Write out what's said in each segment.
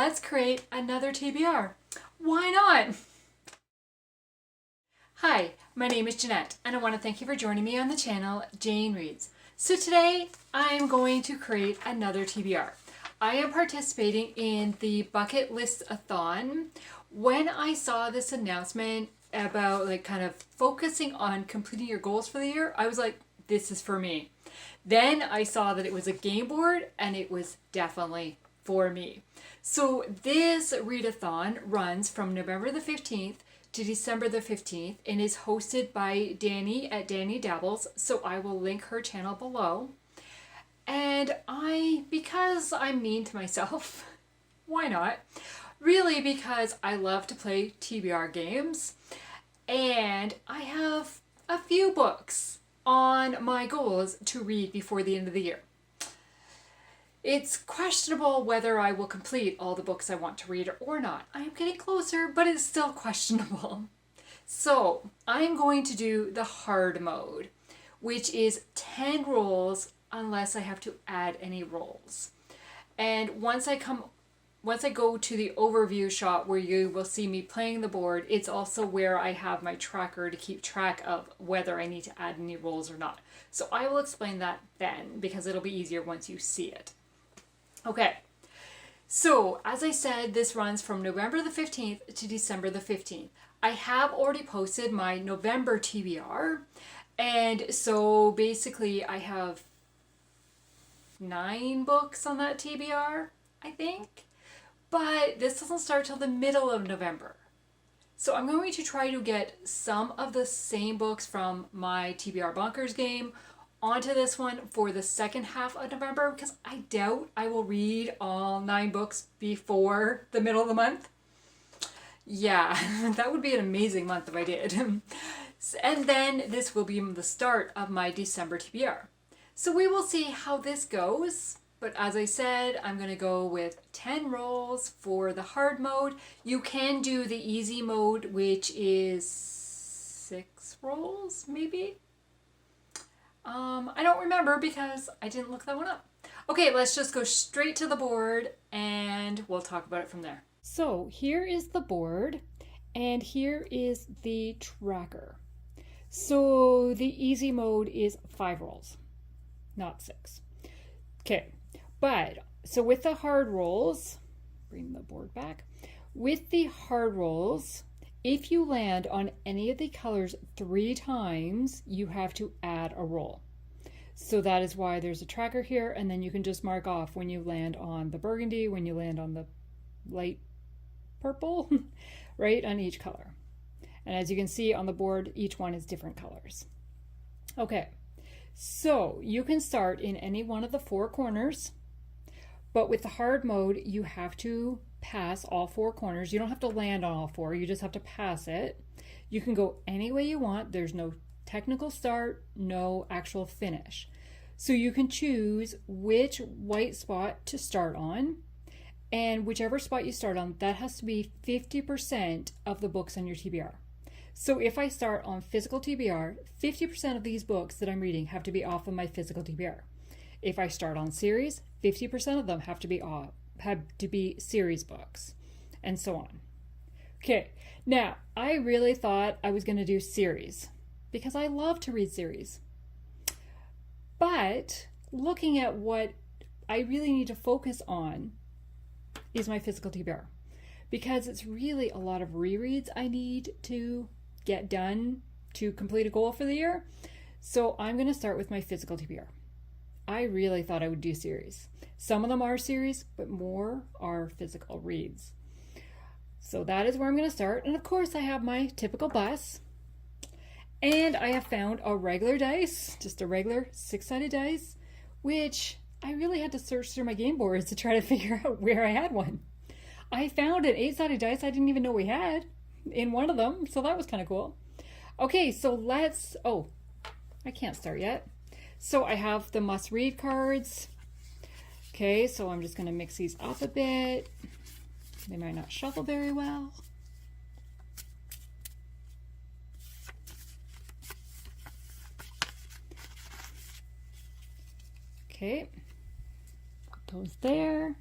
let's create another TBR. Why not? Hi, my name is Jeanette, and I want to thank you for joining me on the channel, Jane Reads. So today, I am going to create another TBR. I am participating in the Bucket List-athon. When I saw this announcement about kind of focusing on completing your goals for the year, I was like, this is for me. Then I saw that it was a game board, and it was definitely for me. So this Readathon runs from November the 15th to December the 15th and is hosted by Danny at Danny Dabbles, so I will link her channel below. And because I'm mean to myself, why not? Really, because I love to play TBR games, and I have a few books on my goals to read before the end of the year. It's questionable whether I will complete all the books I want to read or not. I am getting closer, but it's still questionable. So I'm going to do the hard mode, which is 10 rolls unless I have to add any rolls. And once I go to the overview shot where you will see me playing the board, it's also where I have my tracker to keep track of whether I need to add any rolls or not. So I will explain that then, because it'll be easier once you see it. Okay, so as I said, this runs from November the 15th to December the 15th. I have already posted my November TBR, and so basically I have 9 books on that TBR, I think. But this doesn't start till the middle of November. So I'm going to try to get some of the same books from my TBR Bonkers game onto this one for the second half of November, because I doubt I will read all 9 books before the middle of the month. Yeah, that would be an amazing month if I did. And then this will be the start of my December TBR. So we will see how this goes. But as I said, I'm going to go with 10 rolls for the hard mode. You can do the easy mode, which is 6 rolls, maybe? I don't remember because I didn't look that one up. Okay, let's just go straight to the board and we'll talk about it from there. So here is the board and here is the tracker. So the easy mode is 5 rolls, not 6. Okay. But, so with the hard rolls, bring the board back. With the hard rolls, if you land on any of the colors 3 times, you have to add a roll. So that is why there's a tracker here, and then you can just mark off when you land on the burgundy, when you land on the light purple, right, on each color. And as you can see on the board, each one is different colors. Okay, so you can start in any one of the 4 corners. But with the hard mode, you have to pass all 4 corners. You don't have to land on all 4, you just have to pass it. You can go any way you want. There's no technical start, no actual finish. So you can choose which white spot to start on, and whichever spot you start on, that has to be 50% of the books on your TBR. So if I start on physical TBR, 50% of these books that I'm reading have to be off of my physical TBR. If I start on series, 50% of them have to be series books, and so on. Okay, now I really thought I was going to do series because I love to read series. But looking at what I really need to focus on is my physical TBR, because it's really a lot of rereads I need to get done to complete a goal for the year. So I'm going to start with my physical TBR. I really thought I would do series. Some of them are series, but more are physical reads. So that is where I'm going to start. And of course I have my typical bus. And I have found a regular dice, just a regular 6-sided dice, which I really had to search through my game boards to try to figure out where I had one. I found an 8-sided dice I didn't even know we had in one of them, so that was kind of cool. Okay, so I can't start yet. So I have the must read cards. Okay, so I'm just going to mix these up a bit. They might not shuffle very well. Okay, put those there.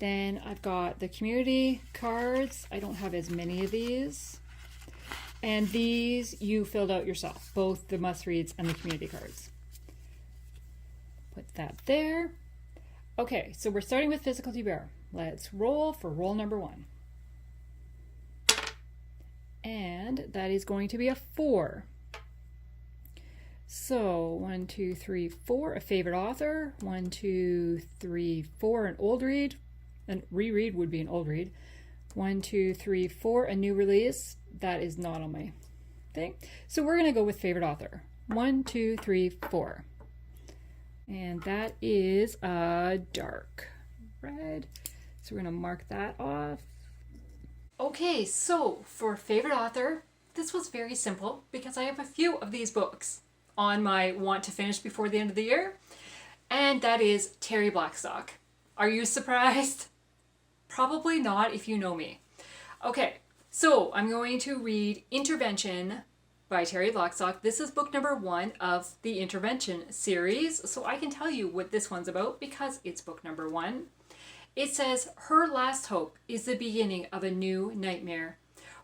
Then I've got the community cards. I don't have as many of these. And these you filled out yourself, both the must-reads and the community cards. Put that there. Okay, so we're starting with physical TBR. Let's roll for roll number 1. And that is going to be a 4. So 1, 2, 3, 4, a favorite author. 1, 2, 3, 4, an old read. And reread would be an old read. 1, 2, 3, 4, a new release. That is not on my thing. So we're going to go with favorite author. 1, 2, 3, 4. And that is a dark red. So we're going to mark that off. Okay, so for favorite author, this was very simple because I have a few of these books on my want to finish before the end of the year. And that is Terri Blackstock. Are you surprised? Probably not if you know me. Okay, so I'm going to read Intervention by Terri Blackstock. This is book number 1 of the Intervention series. So I can tell you what this one's about because it's book number 1. It says, her last hope is the beginning of a new nightmare.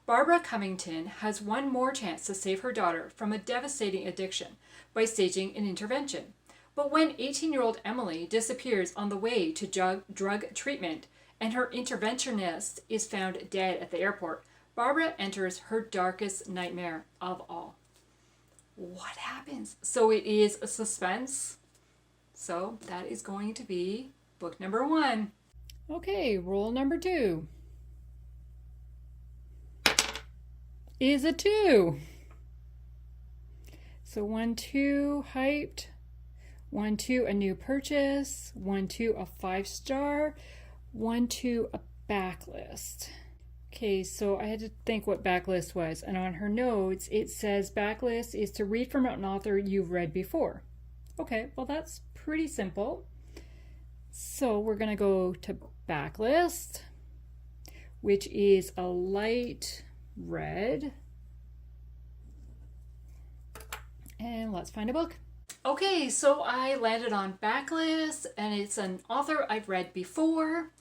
Barbara Cummington has one more chance to save her daughter from a devastating addiction by staging an intervention. But when 18-year-old Emily disappears on the way to drug treatment and her interventionist is found dead at the airport, Barbara enters her darkest nightmare of all. What happens? So it is a suspense. So that is going to be book number 1. Okay, roll number 2 is a 2. So 1, 2, hyped. 1, 2, a new purchase. 1, 2, a 5-star. 1, 2, a backlist. Okay, so I had to think what backlist was. And on her notes, it says backlist is to read from an author you've read before. Okay, well that's pretty simple. So we're going to go to backlist, which is a light red. And let's find a book. Okay, so I landed on backlist, and it's an author I've read before.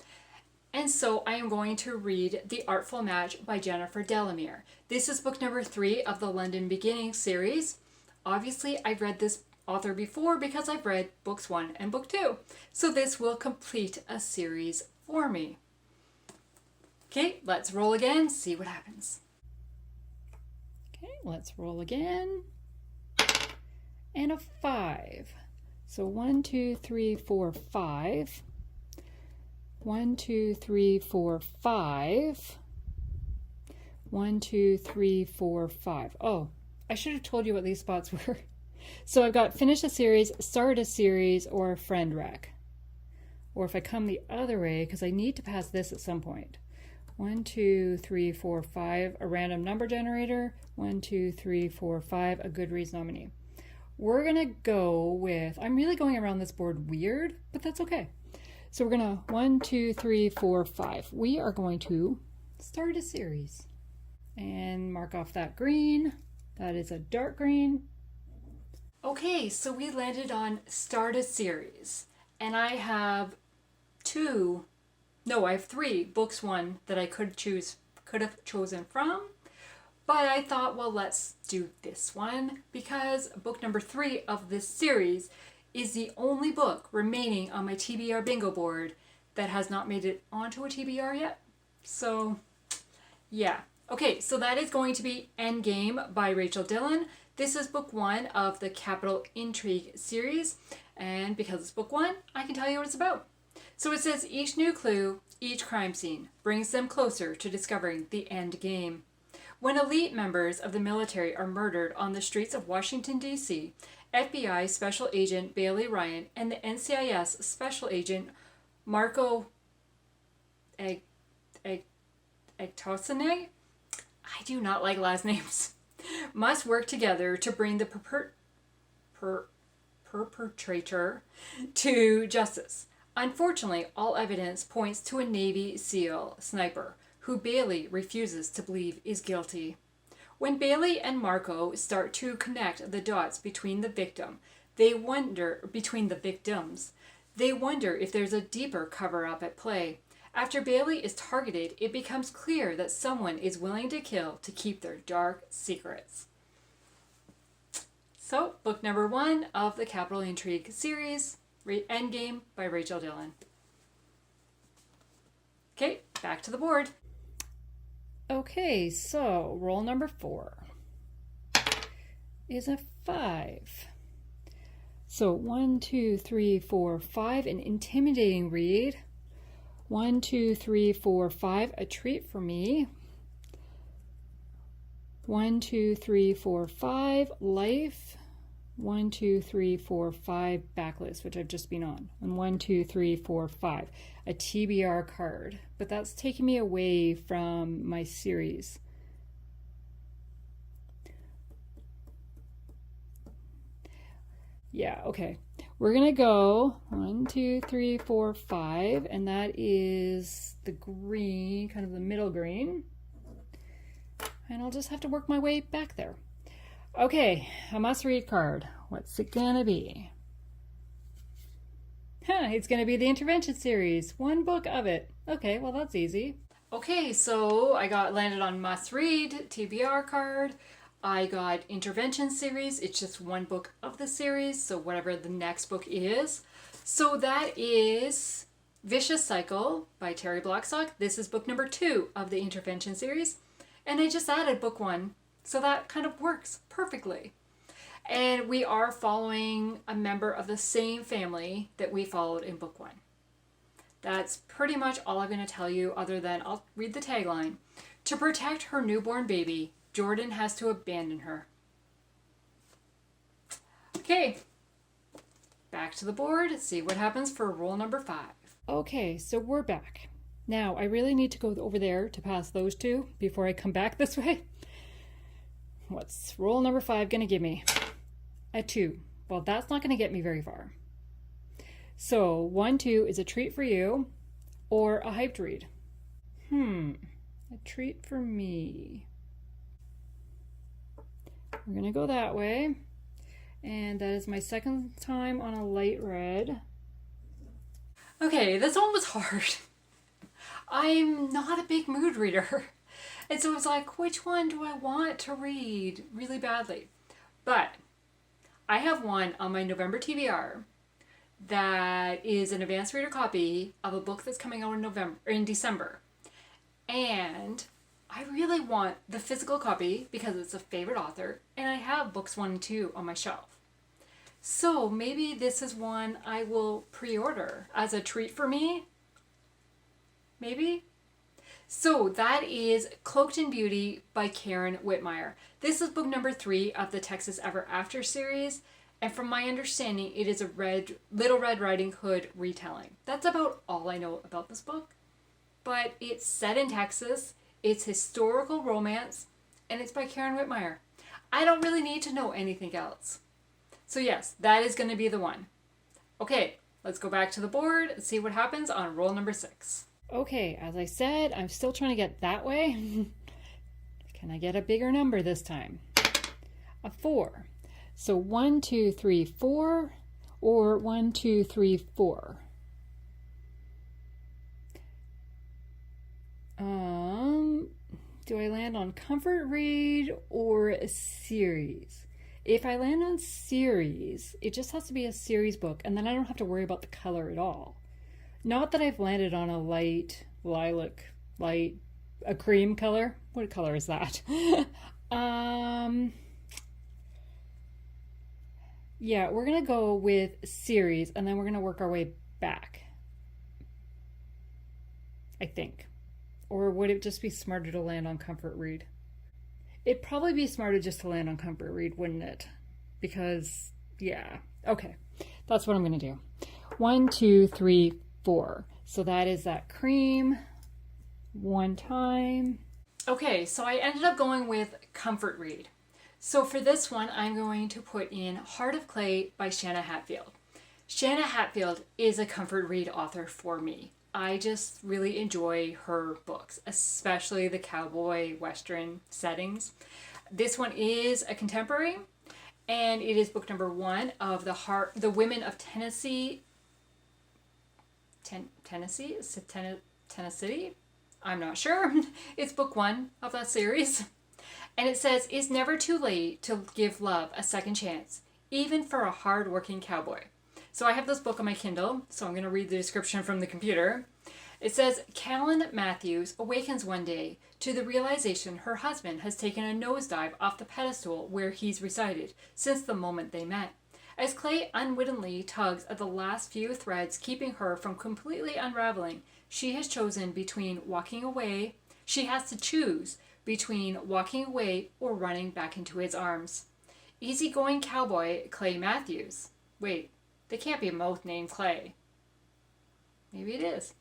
And so I am going to read The Artful Match by Jennifer Delamere. This is book number 3 of the London Beginning series. Obviously, I've read this author before because I've read books 1 and book 2. So this will complete a series for me. Okay, let's roll again, see what happens. Okay, let's roll again. And a 5. So 1, 2, 3, 4, 5. 1, 2, 3, 4, 5. 1, 2, 3, 4, 5. Oh, I should have told you what these spots were. So I've got finish a series, start a series, or a friend rec. Or if I come the other way, because I need to pass this at some point. 1, 2, 3, 4, 5, a random number generator. 1, 2, 3, 4, 5, a Goodreads nominee. We're going to go with, I'm really going around this board weird, but that's okay. So we're going to 1, 2, 3, 4, 5. We are going to start a series and mark off that green. That is a dark green. Okay, so we landed on start a series, and I have 3 books 1 that I could have chosen from, but I thought, well, let's do this one because book number 3 of this series is the only book remaining on my TBR bingo board that has not made it onto a TBR yet. So, yeah. Okay, so that is going to be Endgame by Rachel Dillon. This is book 1 of the Capital Intrigue series, and because it's book 1, I can tell you what it's about. So it says, each new clue, each crime scene, brings them closer to discovering the end game. When elite members of the military are murdered on the streets of Washington, D.C., FBI Special Agent Bailey Ryan and the NCIS Special Agent Marco Egtosene, I do not like last names, must work together to bring the perpetrator to justice. Unfortunately, all evidence points to a Navy SEAL sniper, who Bailey refuses to believe is guilty. When Bailey and Marco start to connect the dots between the victims, they wonder if there's a deeper cover-up at play. After Bailey is targeted, it becomes clear that someone is willing to kill to keep their dark secrets. So, book number 1 of the Capital Intrigue series, Endgame by Rachel Dillon. Okay, back to the board. Okay, so roll number 4 is a 5. So 1, 2, 3, 4, 5, an intimidating read. 1, 2, 3, 4, 5, a treat for me. 1, 2, 3, 4, 5, life. 1, 2, 3, 4, 5, backlist, which I've just been on. And 1, 2, 3, 4, 5, a TBR card. But that's taking me away from my series. Yeah, okay. We're gonna go 1, 2, 3, 4, 5, and that is the green, kind of the middle green. And I'll just have to work my way back there. Okay, a must-read card. What's it gonna be? It's gonna be the Intervention series. 1 book of it. Okay, well that's easy. Okay, so I landed on must-read TBR card. I got Intervention series. It's just 1 book of the series, so whatever the next book is. So that is Vicious Cycle by Terri Blackstock. This is book number 2 of the Intervention series. And I just added book 1, so that kind of works perfectly. And we are following a member of the same family that we followed in book 1. That's pretty much all I'm going to tell you, other than I'll read the tagline. To protect her newborn baby, Jordan has to abandon her. Okay, back to the board. See what happens for roll number 5. Okay, so we're back. Now, I really need to go over there to pass those 2 before I come back this way. What's roll number 5 going to give me? A 2. Well, that's not going to get me very far. So 1, 2 is a treat for you or a hyped read. A treat for me. We're going to go that way. And that is my second time on a light red. Okay, this one was hard. I'm not a big mood reader. And so I was like, which one do I want to read really badly? But I have one on my November TBR that is an advanced reader copy of a book that's coming out in December. And I really want the physical copy because it's a favorite author, and I have books 1 and 2 on my shelf. So maybe this is one I will pre-order as a treat for me. Maybe? So that is Cloaked in Beauty by Carolyn Witemeyer. This is book number 3 of the Texas Ever After series. And from my understanding, it is a Little Red Riding Hood retelling. That's about all I know about this book. But it's set in Texas, it's historical romance, and it's by Carolyn Witemeyer. I don't really need to know anything else. So yes, that is going to be the one. Okay, let's go back to the board and see what happens on roll number 6. Okay, as I said, I'm still trying to get that way. Can I get a bigger number this time? A 4. So 1, 2, 3, 4, or 1, 2, 3, 4. Do I land on comfort read or a series? If I land on series, it just has to be a series book, and then I don't have to worry about the color at all. Not that I've landed on a light lilac, a cream color. What color is that? Yeah, we're going to go with series, and then we're going to work our way back. I think. Or would it just be smarter to land on comfort read? It'd probably be smarter just to land on comfort read, wouldn't it? Because, yeah. Okay, that's what I'm going to do. 1, 2, 3, 4. So that is that cream. 1 time. Okay, so I ended up going with comfort read. So for this one, I'm going to put in Heart of Clay by Shanna Hatfield. Shanna Hatfield is a comfort read author for me. I just really enjoy her books, especially the cowboy western settings. This one is a contemporary, and it is book number 1 of the Women of Tennessee. Tennessee? Tennessee? I'm not sure. It's book 1 of that series. And it says, it's never too late to give love a second chance, even for a hard-working cowboy. So I have this book on my Kindle, so I'm going to read the description from the computer. It says, Carolyn Matthews awakens one day to the realization her husband has taken a nosedive off the pedestal where he's resided since the moment they met. As Clay unwittingly tugs at the last few threads keeping her from completely unraveling, she has to choose between walking away or running back into his arms. Easygoing cowboy Clay Matthews. Wait, they can't be both named Clay. Maybe it is.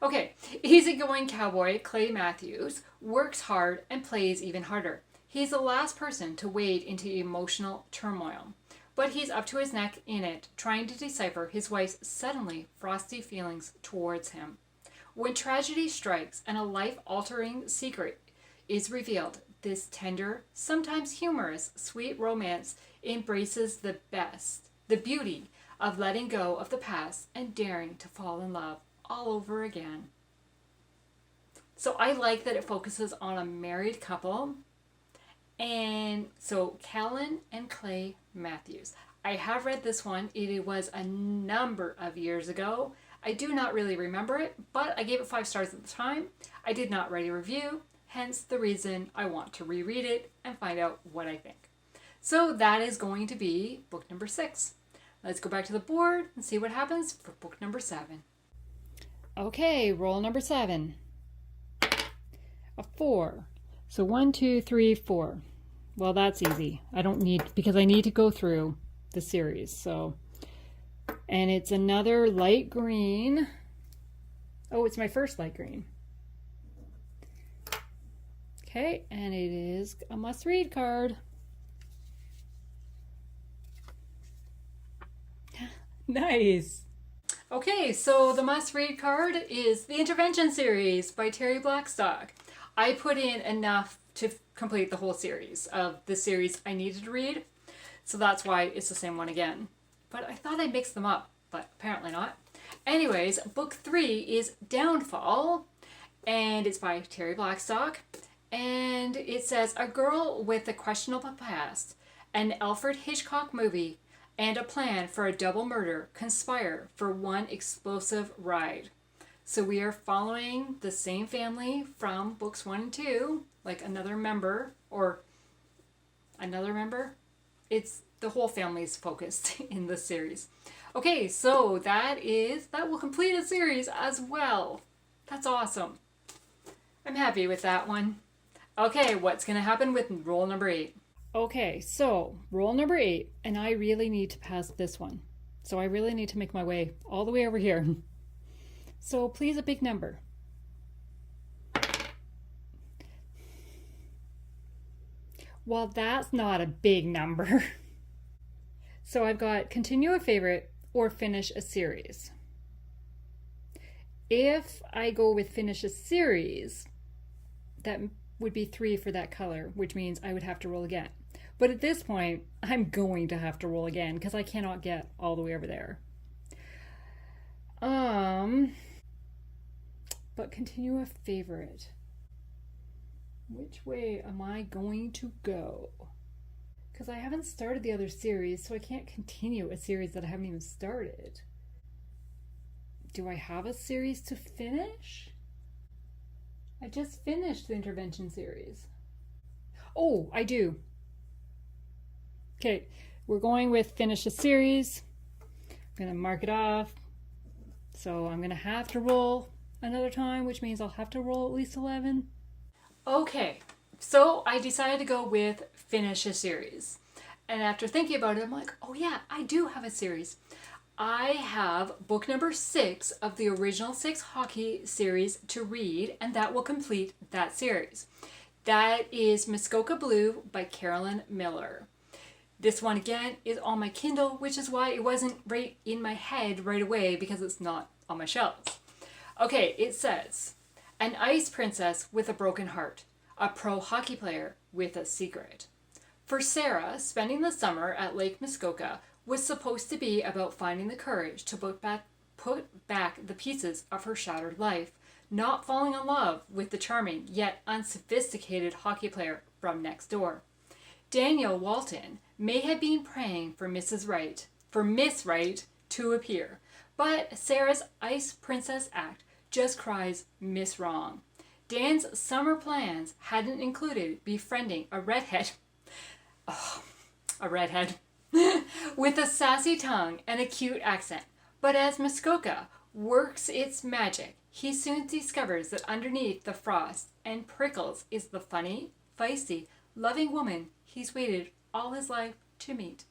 Okay, easygoing cowboy Clay Matthews works hard and plays even harder. He's the last person to wade into emotional turmoil, but he's up to his neck in it, trying to decipher his wife's suddenly frosty feelings towards him. When tragedy strikes and a life-altering secret is revealed, this tender, sometimes humorous, sweet romance embraces the beauty of letting go of the past and daring to fall in love all over again. So I like that it focuses on a married couple. And so Carolyn and Clay Matthews. I have read this one. It was a number of years ago. I do not really remember it, but I gave it 5 stars at the time. I did not write a review, hence the reason I want to reread it and find out what I think. So that is going to be book number 6. Let's go back to the board and see what happens for book number 7. Okay, roll number 7. A 4. So 1, 2, 3, 4. Well, that's easy. Because I need to go through the series. So, and it's another light green. Oh, it's my first light green. Okay, and it is a must-read card. Nice. Okay, so the must-read card is the Intervention series by Terri Blackstock. I put in enough to complete the whole series of the series I needed to read, so that's why it's the same one again. But I thought I mixed them up, but apparently not. Anyways, book 3 is Downfall, and it's by Terri Blackstock. And it says, a girl with a questionable past, an Alfred Hitchcock movie, and a plan for a double murder conspire for one explosive ride. So we are following the same family from books 1 and 2, like another member. It's the whole family is focused in this series. Okay, so that will complete a series as well. That's awesome. I'm happy with that one. Okay, what's going to happen with roll number 8? Okay, so roll number 8, and I really need to pass this one. So I really need to make my way all the way over here. So please, a big number. Well, that's not a big number. So I've got continue a favorite or finish a series. If I go with finish a series, that would be 3 for that color, which means I would have to roll again. But at this point, I'm going to have to roll again because I cannot get all the way over there. But continue a favorite. Which way am I going to go? Because I haven't started the other series, so I can't continue a series that I haven't even started. Do I have a series to finish? I just finished the Intervention series. Oh, I do. Okay, we're going with finish a series. I'm going to mark it off. So I'm going to have to roll another time, which means I'll have to roll at least 11. Okay, so I decided to go with finish a series. And after thinking about it, I'm like, oh yeah, I do have a series. I have book number 6 of the original 6 hockey series to read, and that will complete that series. That is Muskoka Blue by Carolyn Miller. This one again is on my Kindle, which is why it wasn't right in my head right away because it's not on my shelves. Okay, it says, an ice princess with a broken heart, a pro hockey player with a secret. For Sarah, spending the summer at Lake Muskoka was supposed to be about finding the courage to put back the pieces of her shattered life, not falling in love with the charming yet unsophisticated hockey player from next door. Daniel Walton may have been praying for Miss Right to appear, but Sarah's Ice Princess act just cries Miss Wrong. Dan's summer plans hadn't included befriending a redhead with a sassy tongue and a cute accent. But as Muskoka works its magic, he soon discovers that underneath the frost and prickles is the funny, feisty, loving woman he's waited all his life to meet.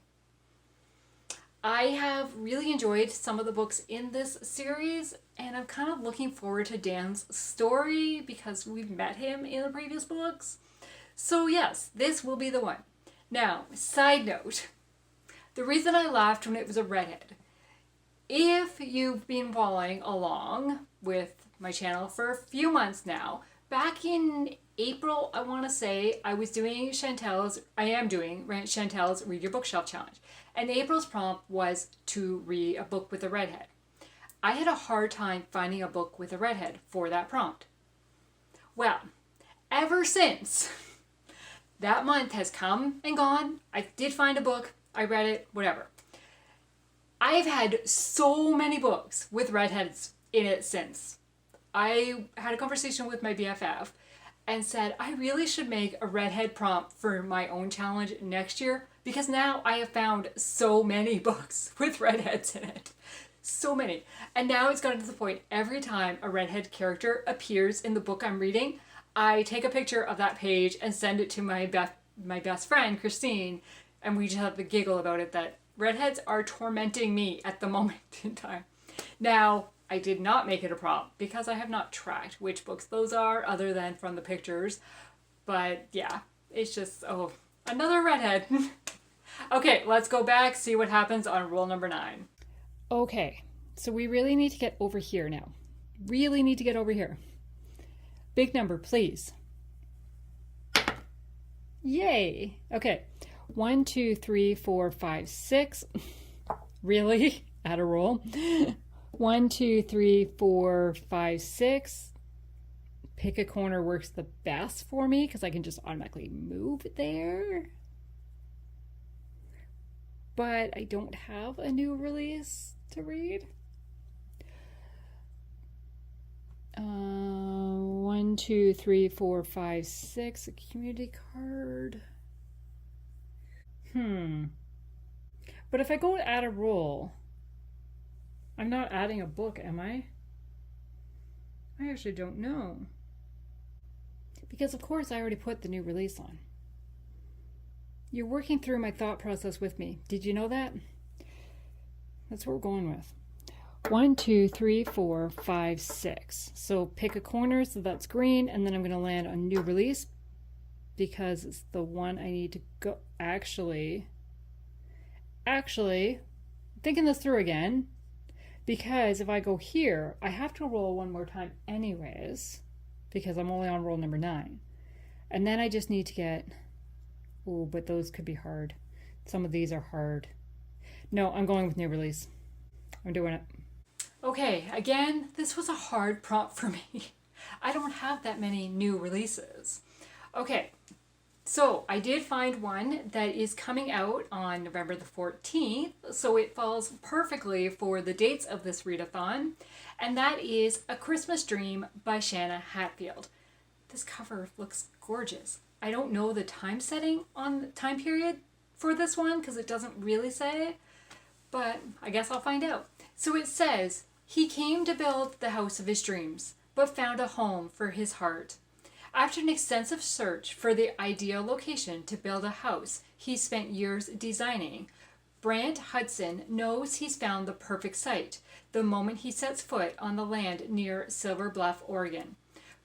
I have really enjoyed some of the books in this series, and I'm kind of looking forward to Dan's story because we've met him in the previous books. So yes, this will be the one. Now, side note, the reason I laughed when it was a redhead, if you've been following along with my channel for a few months now, back in April, I want to say, I am doing Chantel's Read Your Bookshelf Challenge. And April's prompt was to read a book with a redhead. I had a hard time finding a book with a redhead for that prompt. Well, ever since that month has come and gone, I did find a book, I read it, whatever. I've had so many books with redheads in it since. I had a conversation with my BFF and said I really should make a redhead prompt for my own challenge next year because now I have found so many books with redheads in it. So many. And now it's gotten to the point every time a redhead character appears in the book I'm reading, I take a picture of that page and send it to my best friend, Christine, and we just have the giggle about it that redheads are tormenting me at the moment in time. Now, I did not make it a prompt because I have not tracked which books those are other than from the pictures. But yeah, it's just, oh, another redhead. Okay, let's go back, see what happens on rule number 9. Okay, so we really need to get over here now. Really need to get over here. Big number, please. Yay. Okay, 1, 2, 3, 4, 5, 6. Really? Add a roll. 1, 2, 3, 4, 5, 6. Pick a corner works the best for me because I can just automatically move there. But I don't have a new release to read. 1, 2, 3, 4, 5, 6. A community card. But if I go to add a roll, I'm not adding a book, am I? I actually don't know. Because of course I already put the new release on. You're working through my thought process with me. Did you know that? That's what we're going with. 1, 2, 3, 4, 5, 6. So pick a corner, so that's green, and then I'm going to land on new release because it's the one I need to go. Actually, thinking this through again, because if I go here, I have to roll one more time anyways, because I'm only on roll number 9. And then I just need to get, oh, but those could be hard. Some of these are hard. No, I'm going with new release. I'm doing it. Okay, again, this was a hard prompt for me. I don't have that many new releases. Okay, so I did find one that is coming out on November the 14th, so it falls perfectly for the dates of this readathon, and that is A Christmas Dream by Shanna Hatfield. This cover looks gorgeous. I don't know the time setting on the time period for this one because it doesn't really say, but I guess I'll find out. So it says, he came to build the house of his dreams, but found a home for his heart. After an extensive search for the ideal location to build a house he spent years designing, Brant Hudson knows he's found the perfect site the moment he sets foot on the land near Silver Bluff, Oregon.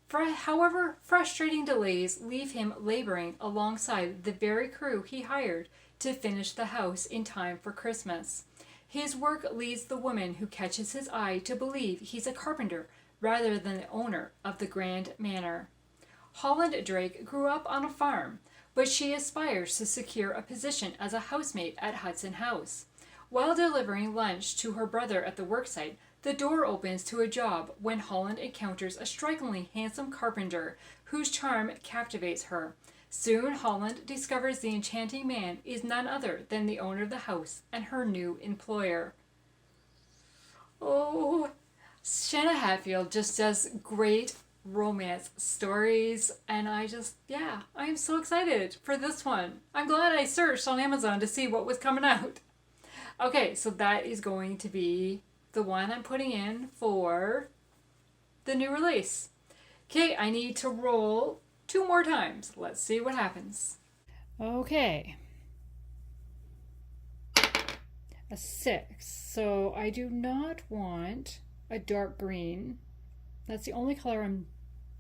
However, frustrating delays leave him laboring alongside the very crew he hired to finish the house in time for Christmas. His work leads the woman who catches his eye to believe he's a carpenter rather than the owner of the grand manor. Holland Drake grew up on a farm, but she aspires to secure a position as a housemaid at Hudson House. While delivering lunch to her brother at the worksite, the door opens to a job when Holland encounters a strikingly handsome carpenter whose charm captivates her. Soon, Holland discovers the enchanting man is none other than the owner of the house and her new employer. Oh, Shanna Hatfield just does great romance stories, and I'm so excited for this one. I'm glad I searched on Amazon to see what was coming out. Okay, so that is going to be the one I'm putting in for the new release. Okay, I need to roll 2 more times. Let's see what happens. Okay. A 6. So I do not want a dark green. That's the only color I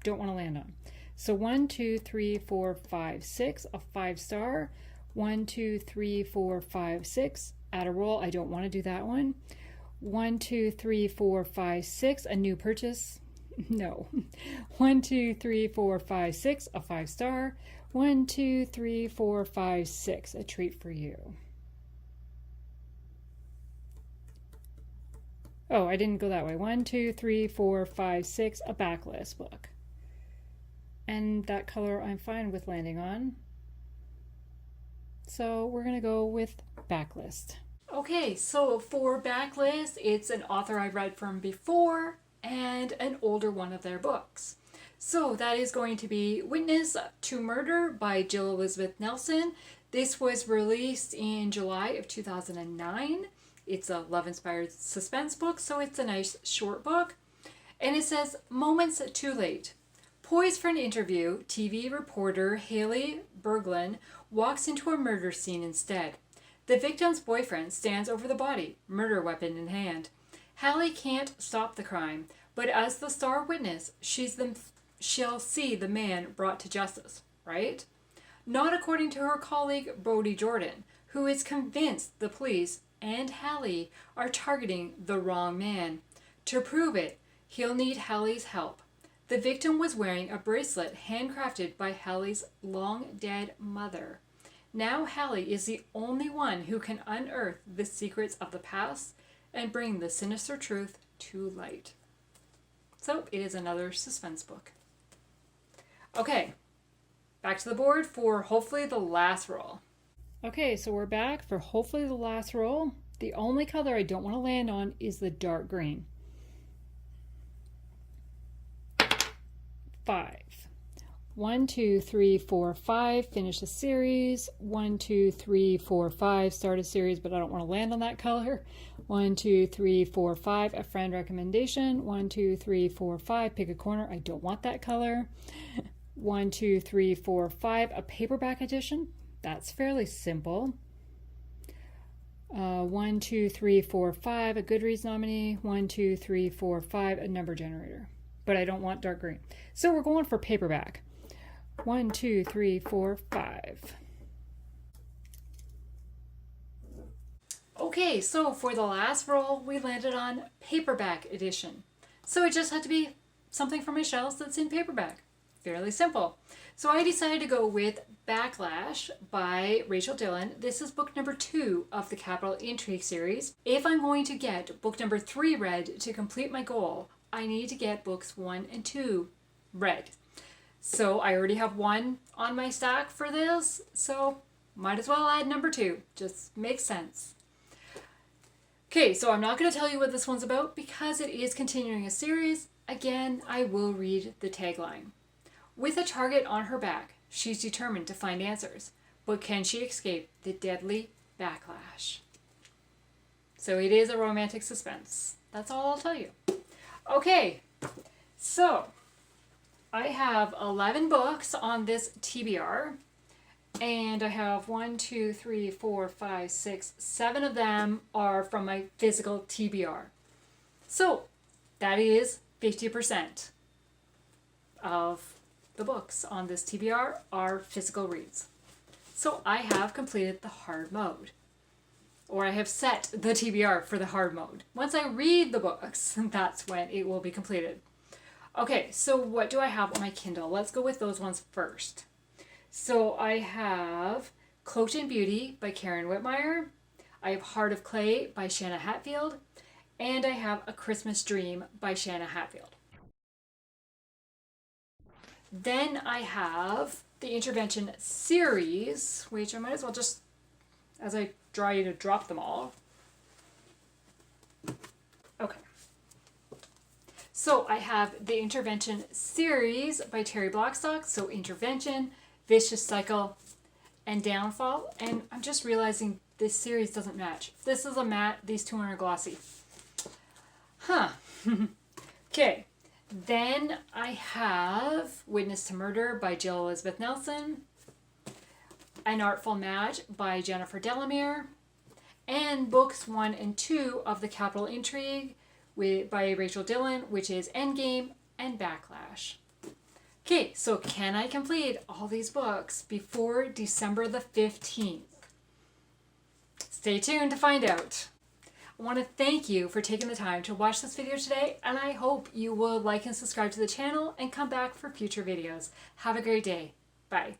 don't want to land on. So 1, 2, 3, 4, 5, 6, a 5-star. 1, 2, 3, 4, 5, 6. Add a roll. I don't want to do that one. 1, 2, 3, 4, 5, 6. A new purchase. No. 1, 2, 3, 4, 5, 6. A 5-star. 1, 2, 3, 4, 5, 6. A treat for you. Oh, I didn't go that way. 1, 2, 3, 4, 5, 6. A backlist book. And that color I'm fine with landing on. So we're going to go with backlist. Okay, so for backlist, it's an author I've read from before and an older one of their books. So that is going to be Witness to Murder by Jill Elizabeth Nelson. This was released in July of 2009. It's a love-inspired suspense book, so it's a nice short book. And it says, moments too late. Poised for an interview, TV reporter Haley Berglund walks into a murder scene instead. The victim's boyfriend stands over the body, murder weapon in hand. Hallie can't stop the crime, but as the star witness, she'll see the man brought to justice, right? Not according to her colleague Brody Jordan, who is convinced the police and Hallie are targeting the wrong man. To prove it, he'll need Hallie's help. The victim was wearing a bracelet handcrafted by Hallie's long-dead mother. Now Hallie is the only one who can unearth the secrets of the past and bring the sinister truth to light. So it is another suspense book. Okay, back to the board for hopefully the last roll. Okay, so we're back for hopefully the last roll. The only color I don't want to land on is the dark green. 5. 1, 2, 3, 4, 5. Finish the series. 1, 2, 3, 4, 5. Start a series, but I don't want to land on that color. 1, 2, 3, 4, 5. A friend recommendation. 1, 2, 3, 4, 5. Pick a corner. I don't want that color. 1, 2, 3, 4, 5. A paperback edition. That's fairly simple. 1, 2, 3, 4, 5. A Goodreads nominee. 1, 2, 3, 4, 5. A number generator. But I don't want dark green. So we're going for paperback. 1, 2, 3, 4, 5. Okay, so for the last roll, we landed on paperback edition. So it just had to be something from my shelves that's in paperback. Fairly simple. So I decided to go with Backlash by Rachel Dillon. This is book number 2 of the Capital Intrigue series. If I'm going to get book number 3 read to complete my goal, I need to get books 1 and 2 read. So I already have 1 on my stack for this, so might as well add number 2. Just makes sense. Okay, so I'm not going to tell you what this one's about because it is continuing a series. Again, I will read the tagline. With a target on her back, she's determined to find answers. But can she escape the deadly backlash? So it is a romantic suspense. That's all I'll tell you. Okay, so I have 11 books on this TBR, and I have 1, 2, 3, 4, 5, 6, 7 of them are from my physical TBR. So that is 50% of the books on this TBR are physical reads. So I have completed the hard mode. Or I have set the TBR for the hard mode. Once I read the books, that's when it will be completed. Okay, so what do I have on my Kindle? Let's go with those ones first. So I have Cloaked in Beauty by Witemeyer. I have Heart of Clay by Shanna Hatfield, and I have A Christmas Dream by Shanna Hatfield. Then I have the Intervention series, which I might as well just, as I try to drop them all. Okay. So I have the Intervention series by Terri Blackstock. So Intervention, Vicious Cycle, and Downfall. And I'm just realizing this series doesn't match. This is a matte, these two are glossy. Huh. Okay. Then I have Witness to Murder by Jill Elizabeth Nelson, An Artful Match by Jennifer Delamere, and books 1 and 2 of The Capital Intrigue by Rachel Dillon, which is Endgame and Backlash. Okay, so can I complete all these books before December the 15th? Stay tuned to find out. I want to thank you for taking the time to watch this video today, and I hope you will like and subscribe to the channel and come back for future videos. Have a great day. Bye.